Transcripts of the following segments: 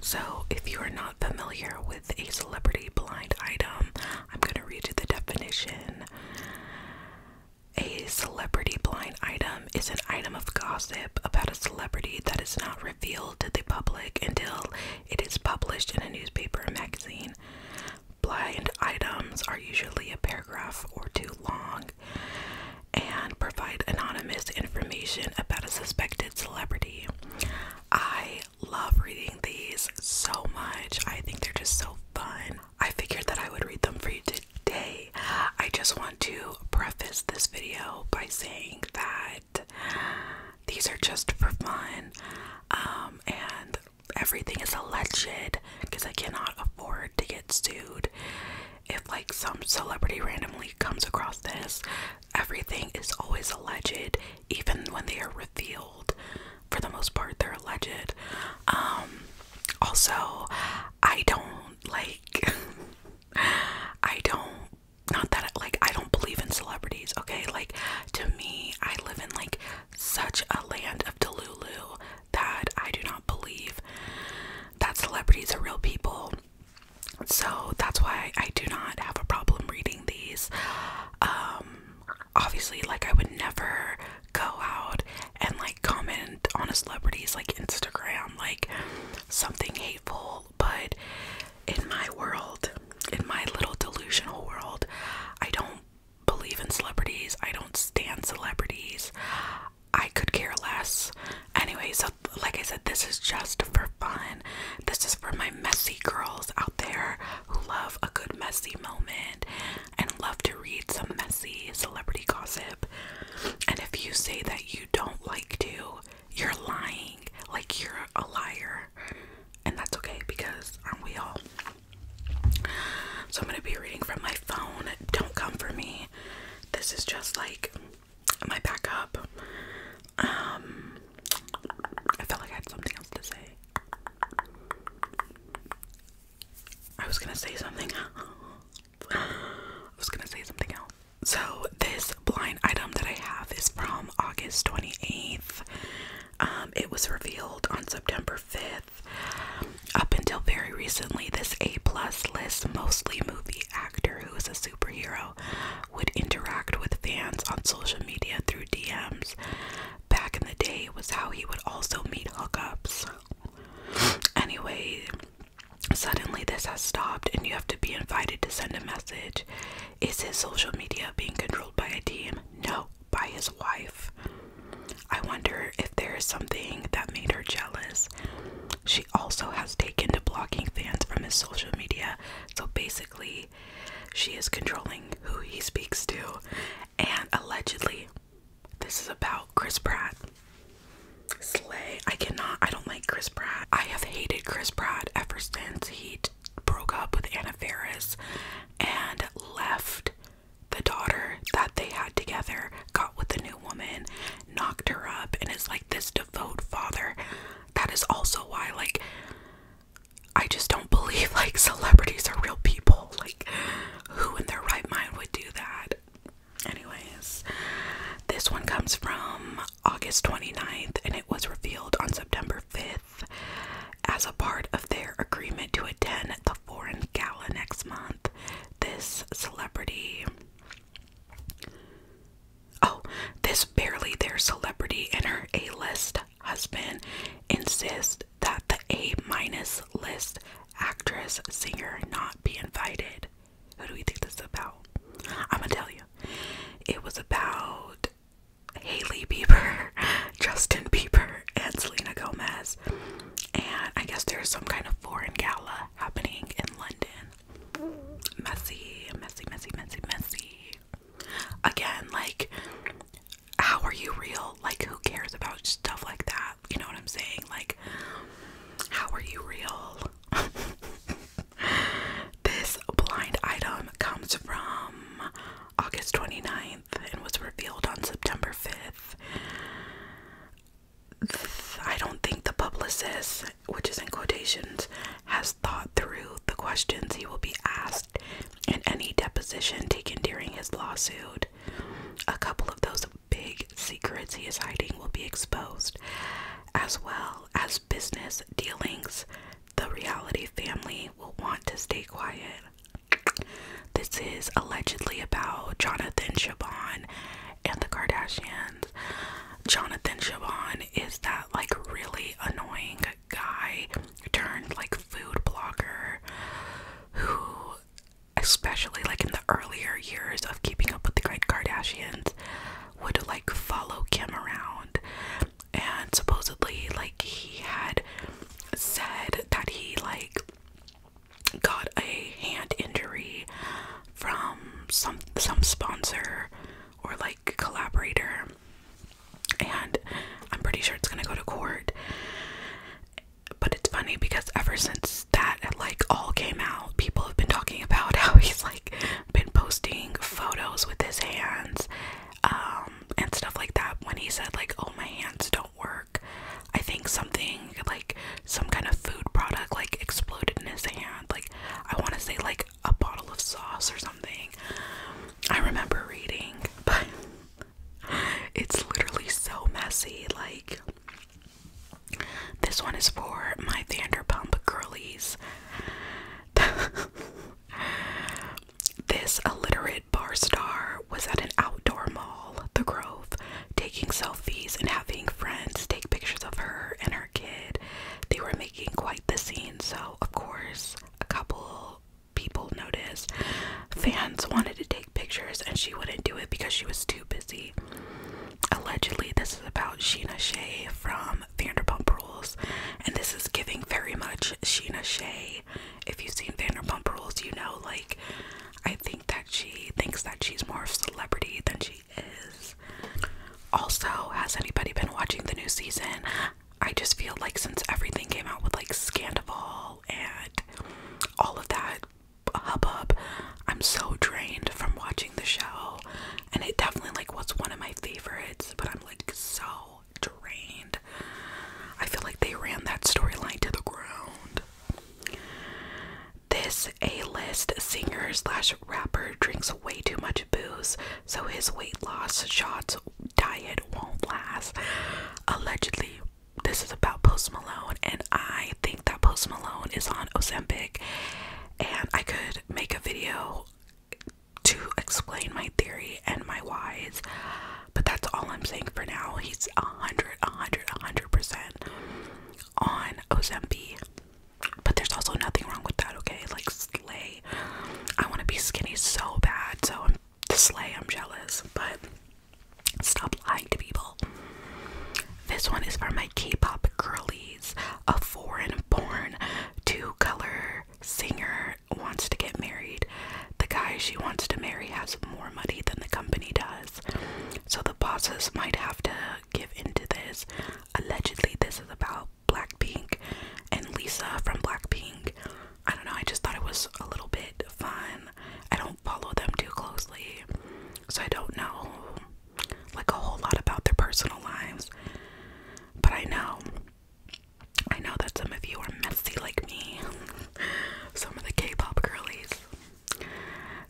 So, if you are not familiar with a celebrity blind item, I'm going to read you the definition. A celebrity blind item is an item of gossip about a celebrity that is not revealed to the public until it is published in a newspaper or magazine. Blind items are usually a paragraph or two long and provide anonymous information about a suspected celebrity. I love reading these so much. I think they're just so fun. I figured that I would read them for you today. I just want to preface this video by saying that these are just for fun, and everything is alleged because I cannot afford to get sued. If like some celebrity randomly comes across this, everything is always alleged, even when they are revealed. For the most part, they're alleged. Also, I don't like, I don't believe in celebrities, okay? Like, to me, I live in like such a land of Delulu that I do not believe that celebrities are real people. So that's why I do not have a problem reading these. Obviously, like, I would never go out and like comment on a celebrity's like Instagram, like something hateful, but in my world, in my little delusional world, I don't believe in celebrities. I don't stand celebrities. I could care less. Anyway, so like I said, this is just for fun. This is for my messy girls out there who love a good messy moment and love to read some messy celebrity gossip. And if you say that you don't like to, you're lying. Like, you're a liar. And that's okay, because aren't we all? So I'm going to be reading from my phone. Don't come for me. This is just like my backup. I felt like I had something else to say. I was gonna say something else. So this blind item that I have is from August 28th. It was revealed on September 5th. Up until very recently, this A-plus list, mostly movie actor who is a superhero, would interact with fans on social media through DMs. Back in the day was how he would also meet hookups. Anyway, suddenly this has stopped and you have to be invited to send a message. Is his social media being controlled by a team? No, by his wife. I wonder if there is something that made her jealous. She also has taken to blocking fans from his social media, so basically she is controlling who he speaks to. And allegedly, this is about Chris Pratt. Slay. I don't like Chris Pratt. I have hated Chris Pratt ever since he broke up with Anna Faris and left the daughter that they had together, got with a new woman, knocked her up, and is like this devout father. That is also why, like, I just don't believe like celebrities are real people. Like, who in their right mind would do that? Anyways, this one comes from August 29th, and it was revealed on September 5th as a part of their agreement to attend the foreign gala next month. This celebrity, this barely their celebrity and her A-list husband insist that the A-minus list actress singer not be invited. Who do we think this is about? I'm gonna tell you. It was about Hailey Bieber, Justin Bieber, and Selena Gomez. And I guess there's some kind of foreign gala happening in London. Messy, messy, messy, messy, messy. Again, like, how are you real? Like, who cares about stuff like that? You know what I'm saying? Like, how are you real? This blind item comes from August 29th and was revealed on September 5th. I don't think the publicist, which is in quotations, has thought through the questions he will be asked in any deposition taken during his lawsuit. A couple of those big secrets he is hiding will be exposed, as well as business dealings. The stay quiet. This is allegedly about Jonathan Chabon and the Kardashians. Jonathan Chabon is that like really annoying guy turned like food blogger who, especially like in the earlier years of Keeping Up with the Kardashians, would like follow Kim around, and supposedly like he had said that he like got a hand injury from some sponsor or like collaborator, and I'm pretty sure it's gonna go to court. But it's funny because ever since that like all came out, people have been talking about how he's like been posting photos with his hands and stuff like that. When he said like, oh, my hands don't work, I think something like some kind of food product like exploded in his hand, like I want to say like a bottle of sauce or something. I remember reading, but it's literally so messy. Like, this one is for my Vanderpump girlies. This illiterate bar star was at an outdoor mall, The Grove, taking selfies and having friends take pictures of her and her kid. They were making quite the scene, so of course a couple people noticed. Fans wanted to take pictures and she wouldn't do it because she was too busy. Allegedly, this is about Sheena Shea from Vanderpump Rules, and this is giving very much Sheena Shea. If you've seen Vanderpump Rules, you know, like, I think that she thinks that she's more of a celebrity than she is. Also, has anybody been watching the new season? I just feel like since everything came out with like Scandival and all of that hubbub, I'm so drained from watching the show, and it definitely like was one of my favorites, but I'm like so drained. I feel like they ran that storyline to the ground. This A-list singer slash rapper drinks way too much booze, so his weight loss shots diet won't last. Allegedly, this is about Post Malone, and I think that Post Malone is on Ozempic, and I could make a video to explain my theory and my whys, but that's all I'm saying for now. He's 100% on Ozempic, but there's also nothing wrong with that, okay? Like, slay. I want to be skinny so bad, so I'm slay. I'm jealous, but stop lying to people. This one is for my K-pop girlies. A foreign-born two-color singer wants to get married. The guy she wants to marry has more money than the company does, so the bosses might have to give into this. Allegedly, this is about Blackpink and Lisa from Blackpink. I don't know, I just thought it was a little bit fun. I don't follow them too closely, so I don't know like a whole lot about their personal lives, but I know that some of you are messy like me. Some of the K-pop girlies.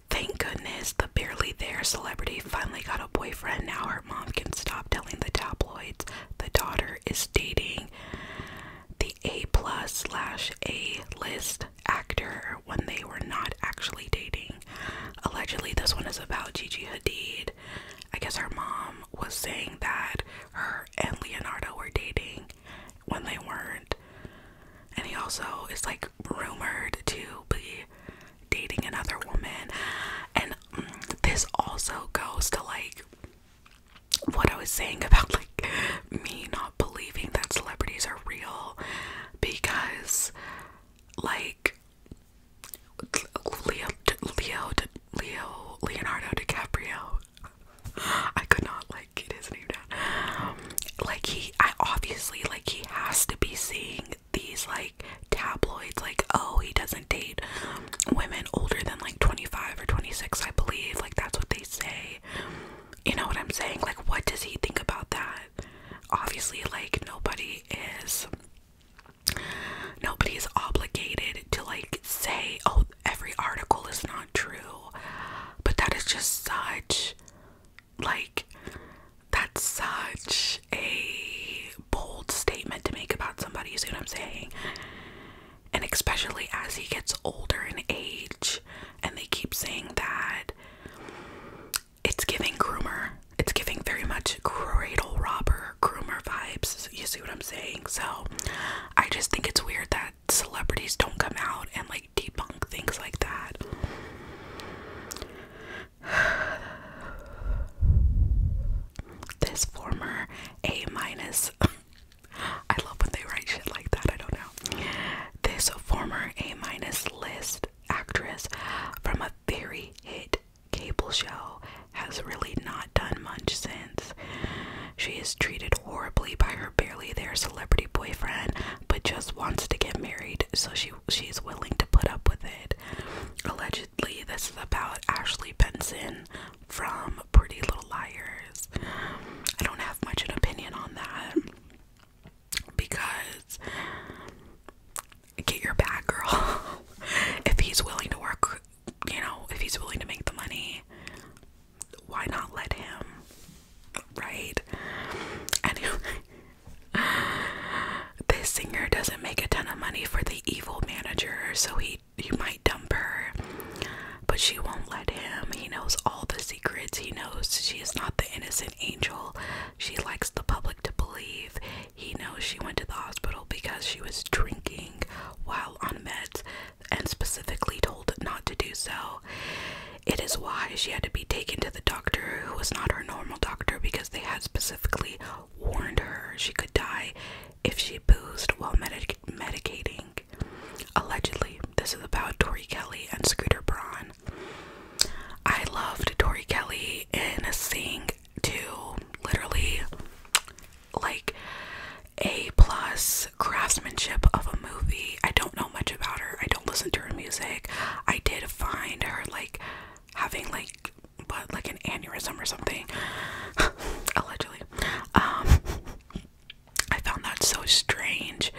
Thank goodness the barely there celebrity finally got a boyfriend. Now her mom can stop telling the tabloids the daughter is dating the A+/A-list actor when they were not actually dating. Allegedly, this one is about Gigi Hadid. I guess her mom was saying that her and Leonardo were dating when they weren't. And he also is like rumored to be dating another woman. And this also goes to like what I was saying about like me not believing that celebrities are real, because like Leonardo DiCaprio, I could not like get his name down. Like I obviously like he has to be seeing these like tabloids like, oh, he doesn't date women older than like 25 or 26, I believe. Like that's what they say. You know what I'm saying? Like, what does he think about that? Obviously, like nobody is obligated to like say, oh, every article is not true. But that is just such like, that's such a bold statement to make about somebody, you see what I'm saying? And especially as he gets older in age, saying that it's giving groomer. It's giving very much cradle robber groomer vibes. You see what I'm saying? So I just think it's weird that celebrities don't come out and like debunk things like that. This former A-, I love when they write shit like that, I don't know. This former A- list actress from a very hit cable show has really not done much since. She is treated horribly by her barely there celebrity boyfriend, but just wants to get married, so she's willing to put up with it. Allegedly, this is about Ashley Benson from Pretty Little Liars. I don't have much an opinion on that, because get your bag, girl. If he's willing to work, you know, if he's willing to make the money, why not let him, right? Anyway, this singer doesn't make a ton of money for the evil manager, so he might dump her, but she won't let him. He knows all the secrets. He knows she is not the innocent angel she likes the public to believe. He knows she went to the hospital because she was drinking while on meds, and specifically told not to do so. It is why she had to be taken to the doctor, who was not her normal doctor, because they had specifically warned her she could die if she boozed while medicating. Allegedly, this is about Tori Kelly and Scooter Braun. I loved Tori Kelly in Sing 2, literally like A+ craftsmanship of a movie. I don't know much about her. I don't listen to her music. I did find her like having like an aneurysm or something. Allegedly. I found that so strange,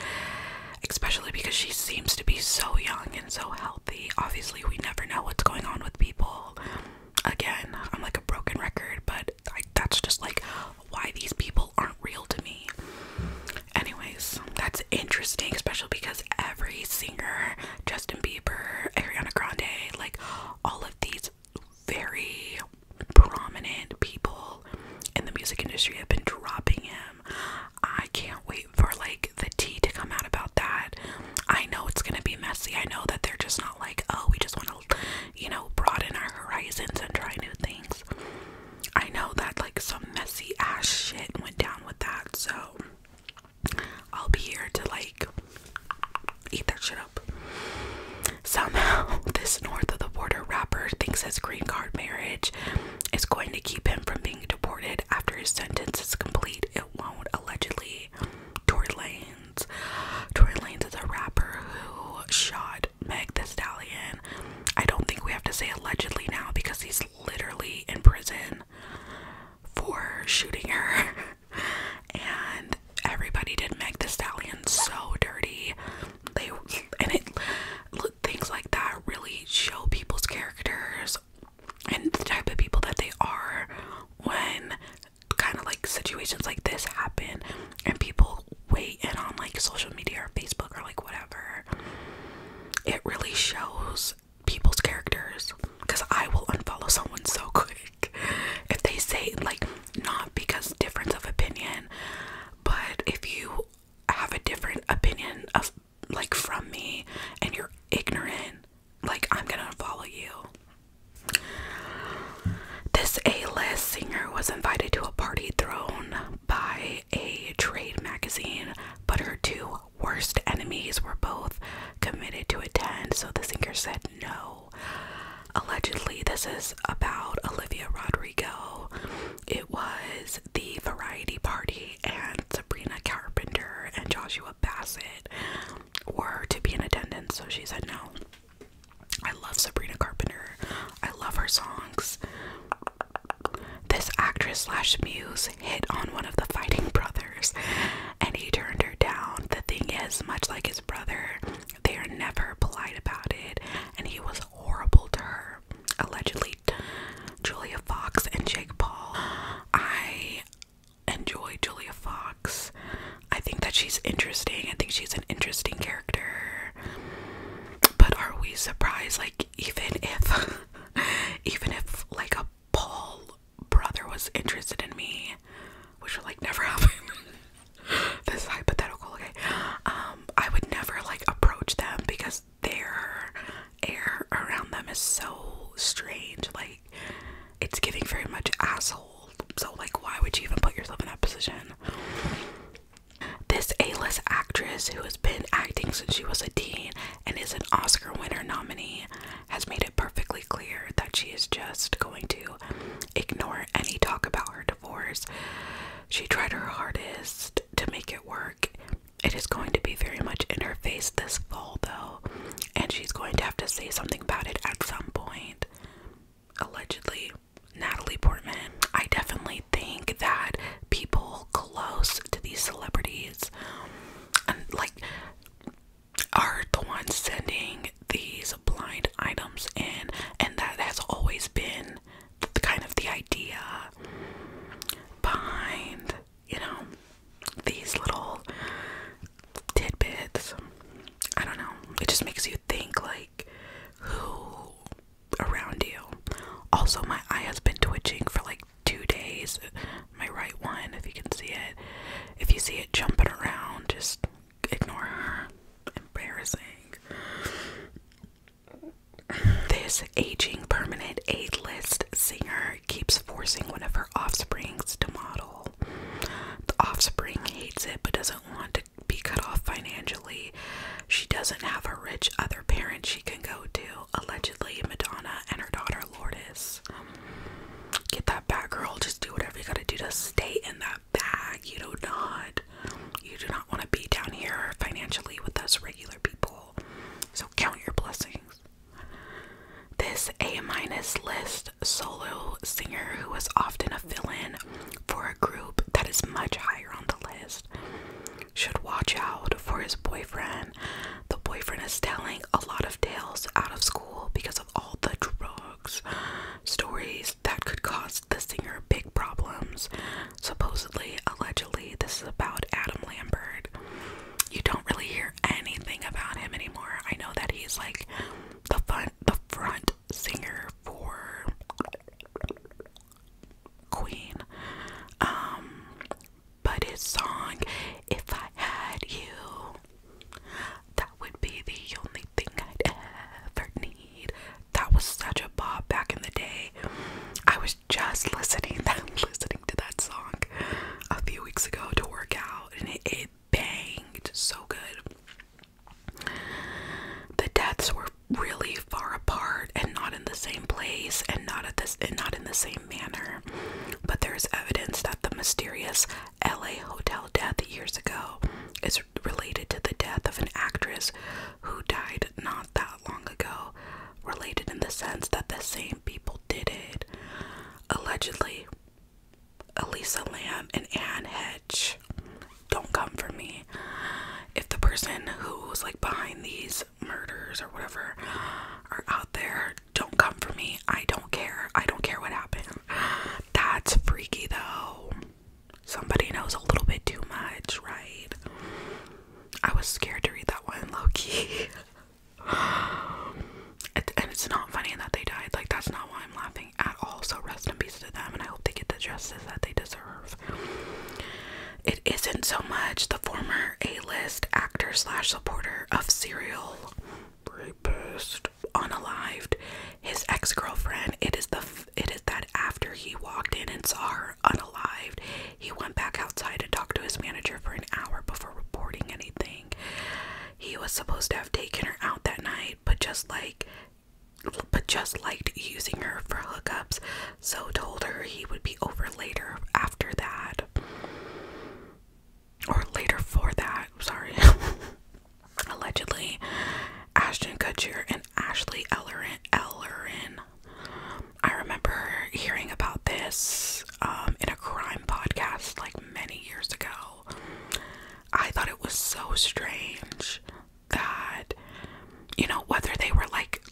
especially because she seems to be so young and so healthy. Obviously, we never know what's going on with people. Again, I'm like a broken record, but that's just like why these people aren't real to me. Anyways, that's interesting, especially because every singer, Justin Bieber, Ariana Grande, like all of these very prominent people in the music industry have been dropping him. I can't wait for like the tea to come out about that. I know it's gonna be messy. I know that they're just not like, oh, we just want to, you know, broaden our horizons and try new things. I know that like some messy ass shit went down with that, so I'll be here to like eat that shit up. Somehow, this north of the border rapper thinks his green card marriage is going to keep him from being deported after his sentence is complete. It won't, allegedly. Tory Lanez. Tory Lanez is a rapper who shot Meg Thee Stallion. I don't think we have to say allegedly now, because he's literally in prison for shooting her. And everybody did Meg Thee Stallion so dirty. Things like that really show people's characters and the type of people that they are when kind of like situations like this happen and people weigh in on like social media or Facebook or like whatever. It really shows people's characters, because I will unfollow someone so quick if they say, like, not because difference of opinion, but if you have a different opinion of like from me and you're ignorant, like, I'm gonna unfollow you. This A-list singer was invited to a party thrown by a trade magazine, but her two worst enemies were both committed to attend, so the singer said no. Allegedly, this is about Olivia Rodrigo. It was the variety party, and Sabrina Carpenter and Joshua Bassett were to be in attendance, so she said no. I love Sabrina Carpenter. I love her songs. This actress slash muse hit on one of the fighting brothers, and he turned her down. The thing is, much like his brother, they are never polite about it, and he was horrible to her. Allegedly, Julia Fox and Jake Paul. I enjoy Julia Fox. I think that she's interesting. I think she's an interesting character. But are we surprised, like, even if fall though, and she's going to have to say something about it at some point. Allegedly, Natalie Portman. I definitely think that people close to these celebrities and like are the ones sending these blind items in, and that has always been the kind of the idea behind, you know, these little tidbits. I don't know, it just makes you think like who around you. Also, my eye has been twitching for like 2 days, my right one, if you can see it. If you see it jumping around, just ignore her. Embarrassing. This aging permanent A-list singer keeps forcing one of her offsprings to model. The offspring hates it but doesn't want to be cut off financially. She doesn't have a rich other parent she can go to, allegedly Madonna and her daughter Lourdes. Get that bag, girl. Just do whatever you gotta do to stay in that bag. You do not want to be down here financially with us regular people. So count your blessings. This A-minus list solo singer who is often a fill-in for a group that is much higher on the list should watch out for his boyfriend. The boyfriend is telling a lot of tales out of school because of all the drugs, stories that could cause the singer big problems. Supposedly, allegedly, this is about Adam Lambert. You don't really hear anything about him anymore. I know that he's like the front singer for Queen. But his song, If I Had You, that would be the only thing I'd ever need. That was such a bop back in the day. I was just listening to that song a few weeks ago to work out, and it banged so good. The deaths were really far apart and not in the same place and not in the same manner. But there's evidence that the mysterious LA hotel death years ago is related to the death of an actress who died not that long ago. Related in the sense that the same people did it. Allegedly, Elisa Lam and Anne Hedge. Don't come for me. If the person who's like behind these murders or whatever are out there, don't come for me. I don't care. I don't care what happened. That's freaky though. Somebody knows a little bit too much, right? I was scared to read that one, low-key. And it's not funny that they died. Like, that's not why I'm laughing at all. So rest in peace to them, and I hope they get the justice that they deserve. It isn't so much the former A-list actor / supporter of serial rapist unalived, his ex-girlfriend. It is that after he walked in and saw her unalived, he went back outside and talked to his manager for an hour before reporting anything. He was supposed to have taken her out that night, but just liked using her for hookups, so told her he would be over later after that. Or later for that, sorry. Allegedly, Ashton Kutcher and Ashley Ellerin. I remember hearing about this in a crime podcast like many years ago. I thought it was so strange that, you know, whether they were like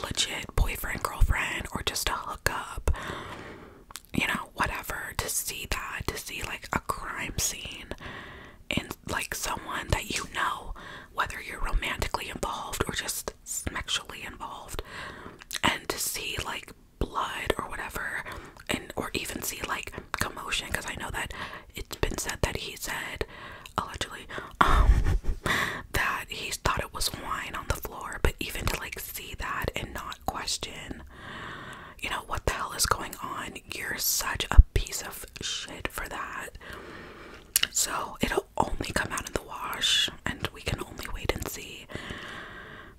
legit boyfriend, girlfriend, or just a hookup, you know, whatever, to see like a crime scene in like someone that you know, whether you're romantically involved or just sexually involved, and to see like blood or whatever, and or even see like commotion, because I know that it's been said that he said allegedly that he thought it was wine on the floor, but even to like see that and not question, you know, what the hell is going on, you're such a piece of shit for that. So it'll only come out in the wash, and we can only wait and see.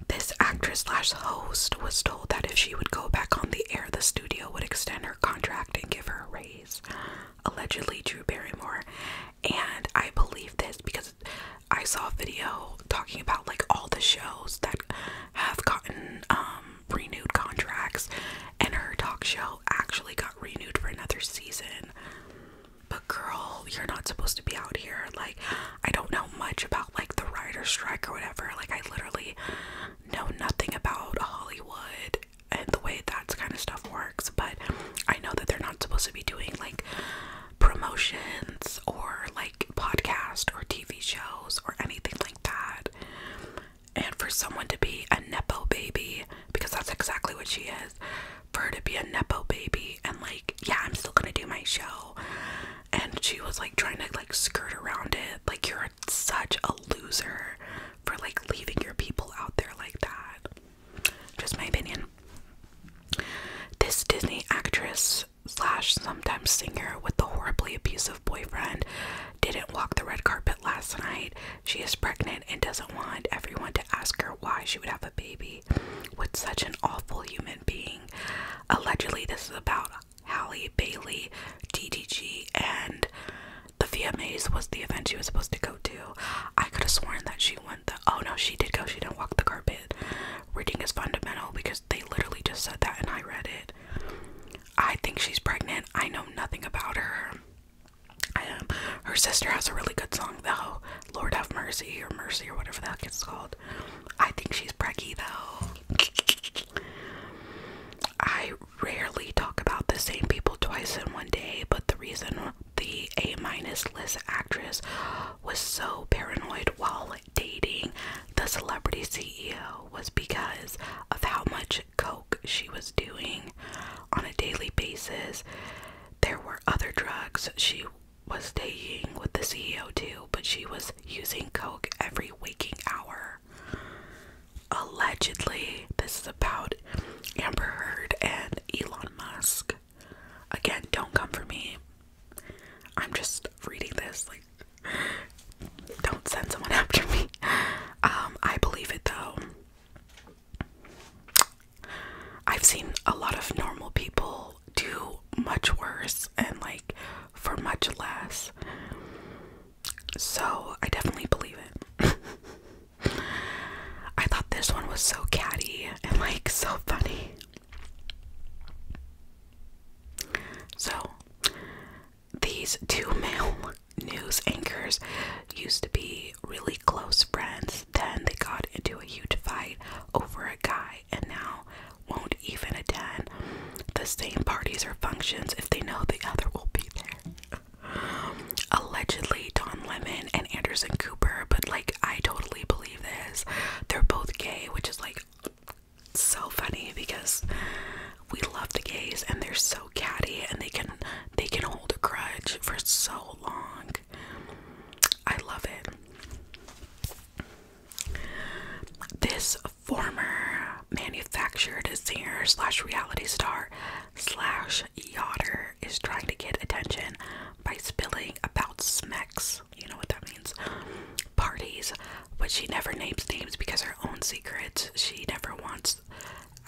This actress / host was told that if she would go back on the air, the studio would extend her contract and give her a raise. Allegedly, Drew Barrymore. And I believe this because I saw a video talking about like all the to be a Nepo baby, because that's exactly what she is. For her to be a Nepo baby and like, yeah, I'm still gonna do my show. And she was like trying to like skirt around it. Like, you're such a loser for like leaving your people out there like that. Just my opinion. This Disney actress slash sometimes singer with the horribly abusive boyfriend didn't walk the red carpet last night. She is pregnant and doesn't want everyone to ask her why she would have a baby with such an awful human being. Allegedly, this is about Halle Bailey, DDG, and the VMAs was the event she was supposed to go to. I could have sworn that she went oh no, she did go, she didn't walk the carpet. Reading is fundamental because they literally just said that and I read it. I think she's pregnant. I know nothing about her. Her sister has a really good song though, Lord Have Mercy or Mercy or whatever the heck it's called. I think she's preggy though. I rarely talk about the same people twice in one day, but the reason the A- list actress was so paranoid while dating the celebrity CEO was because of how much coke she was doing on a daily basis. There were other drugs she was taking with the CEO too, but she was using coke every waking hour. Allegedly, this is about Amber Heard and Elon Musk. Again, don't come for me. I'm just reading this, like, don't send someone after me. I believe it though. I've seen a lot of normal people do much worse and like for much less. So I definitely believe it. I thought this one was so catty and like so funny. So these two male news anchors used to be really close friends. Then they got into a huge fight over a guy and now won't even attend the same parties or functions if they know the other will be there. Allegedly Don Lemon and Anderson Cooper, but like I totally believe this. They're both gay, which is like so funny because we love the gays and they're so catty and they can hold a grudge for so long. I love it. This former manufactured singer slash reality star slash yachter is trying to get attention by spilling about Smex. You know what that means? Parties. But she never names names because her own secrets she never wants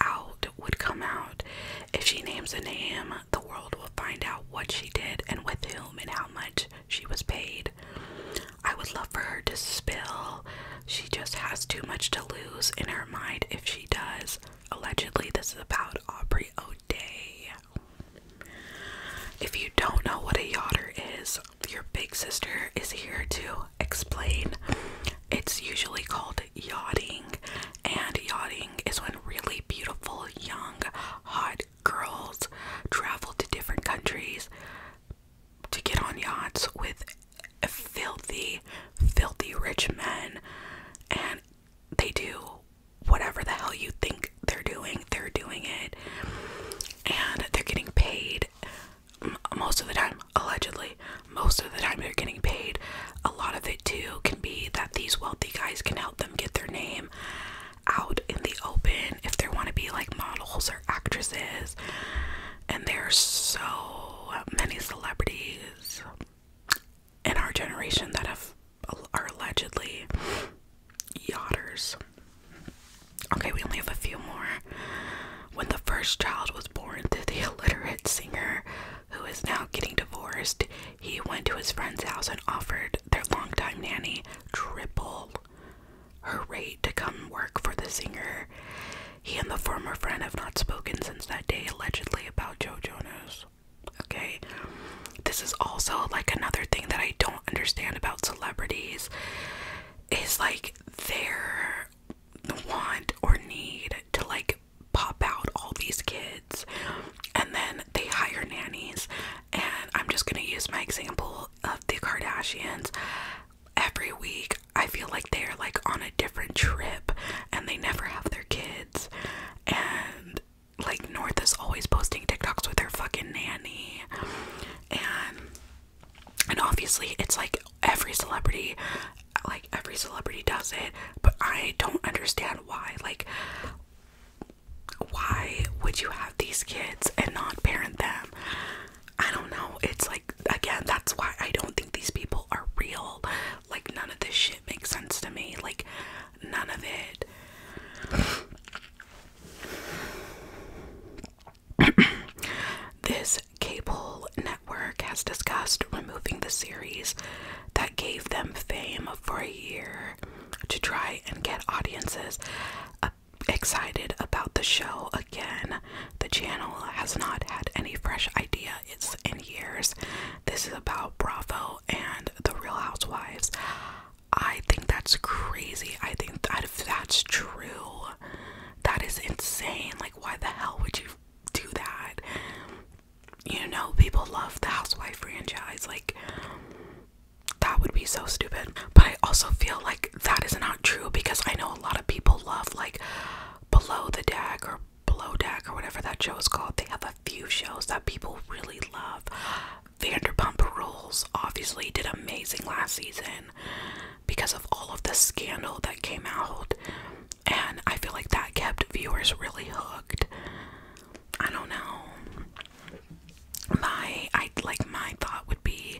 out would come out. If she names a name, the world will find out what she did and with whom and how much she was paid. I would love for her to spill. She just has too much to lose in her mind if she does. Allegedly, this is about Aubrey O'Day. If you don't know what a yachter is, your big sister is here to explain. It's usually called yachting, and yachting is when really beautiful, young, hot girls travel to different countries to get on yachts with filthy rich men, and they do whatever the hell you think they're doing it, and they're getting paid most of the time. Allegedly, most of the time they're getting paid. A lot of it too can be that these wealthy guys can help them get their name out in the open if they want to be like models or actresses. And there's so many celebrities in our generation that are allegedly yachters. Okay, we only have a few more. When the first child was born to the illiterate singer who is now getting divorced, he went to his friend's house and offered their longtime nanny triple her rate to come work for the singer. He and the former friend have not spoken since that day, allegedly, about Joe Jonas. Okay, this is also like another thing that I don't understand about celebrities is like their want or need to like pop out all these kids, and then they hire nannies. And I'm just gonna use my example of the Kardashians. Every week I feel like they're like on a different trip and they never excited about the show again. The channel has not had any fresh ideas in years. This is about Bravo and the Real Housewives. I think that's crazy. I think that if that's true, that is insane. Like, why the hell would you do that? You know, people love the Housewife franchise. Like, that would be so stupid. But I also feel like that is not true, because I know a lot of people love, like, Below the Deck or Below Deck or whatever that show is called. They have a few shows that people really love. Vanderpump Rules obviously did amazing last season because of all of the scandal that came out, and I feel like that kept viewers really hooked. I don't know. My thought would be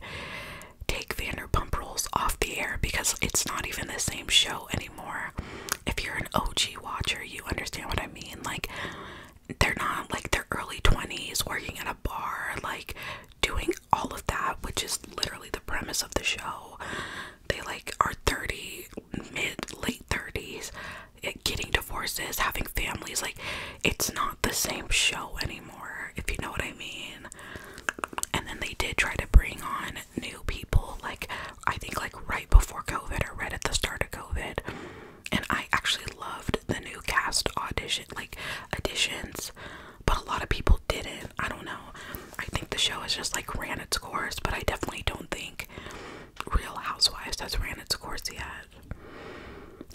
take Vanderpump Rules off the air, because it's not even the same show anymore. If you're an OG watcher, you understand what I mean. Like, they're not like their early 20s working at a bar, like doing all of that, which is literally the premise of the show. They like are 30, late 30s, getting divorces, having families. Like, it's not the same show anymore, if you know what I mean. And then they did try to bring on new people, like I think like right before COVID or right at the start of COVID. And I actually loved the new cast additions, but a lot of people didn't. I don't know. I think the show has just like ran its course, but I definitely don't think Real Housewives has ran its course yet.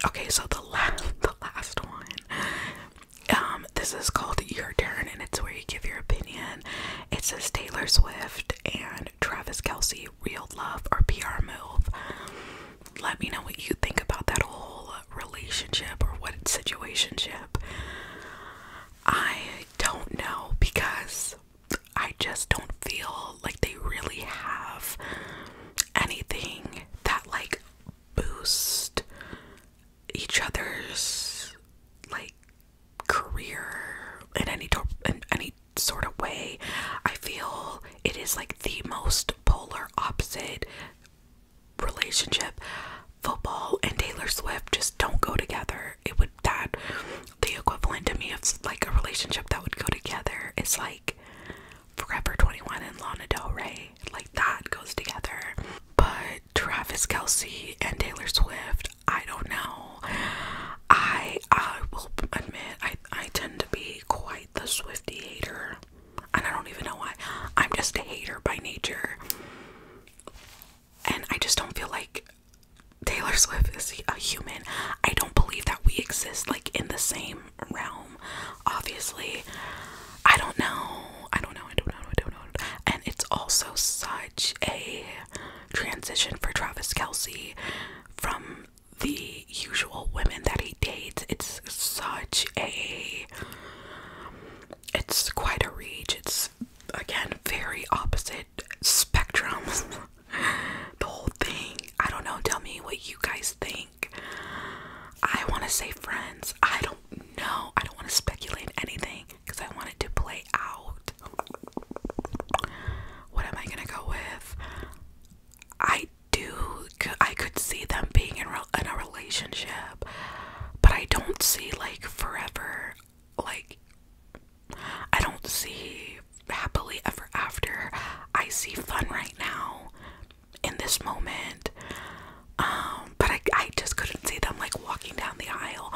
Okay, so the last one. This is called Your Turn, and it's where you give your opinion. It says Taylor Swift and Travis Kelce, real love or PR move? Let me know what you think about that whole relationship or what situationship. I don't know, because I just don't feel like they really have anything that like boost each other's like career in any sort of way. I feel it is like the most polar opposite relationship. Football and Taylor Swift just don't go together. The equivalent to me of like a relationship that would go together is like Forever 21 and Lana Del Rey. Like, that goes together. But Travis Kelce and Taylor Swift, I don't know. I will admit I tend to be quite the Swiftie hater, and I don't even know why. I'm just a hater by nature, and I just don't feel like Taylor Swift is a human. I don't believe that we exist like in the same realm. Obviously, I don't know. And it's also such a transition for Travis Kelce from the usual women that he dates. It's quite a reach. It's, again, very opposite spectrum. The whole thing. I don't know. Tell me what you guys think. I want to say Friends. I don't know. I don't want to speculate anything because I want it to play out. What am I gonna go with? I could see them being in a relationship, but I don't see like forever. Like, I don't see happily ever after. I see fun right now in this moment. But I just couldn't see them like walking down the aisle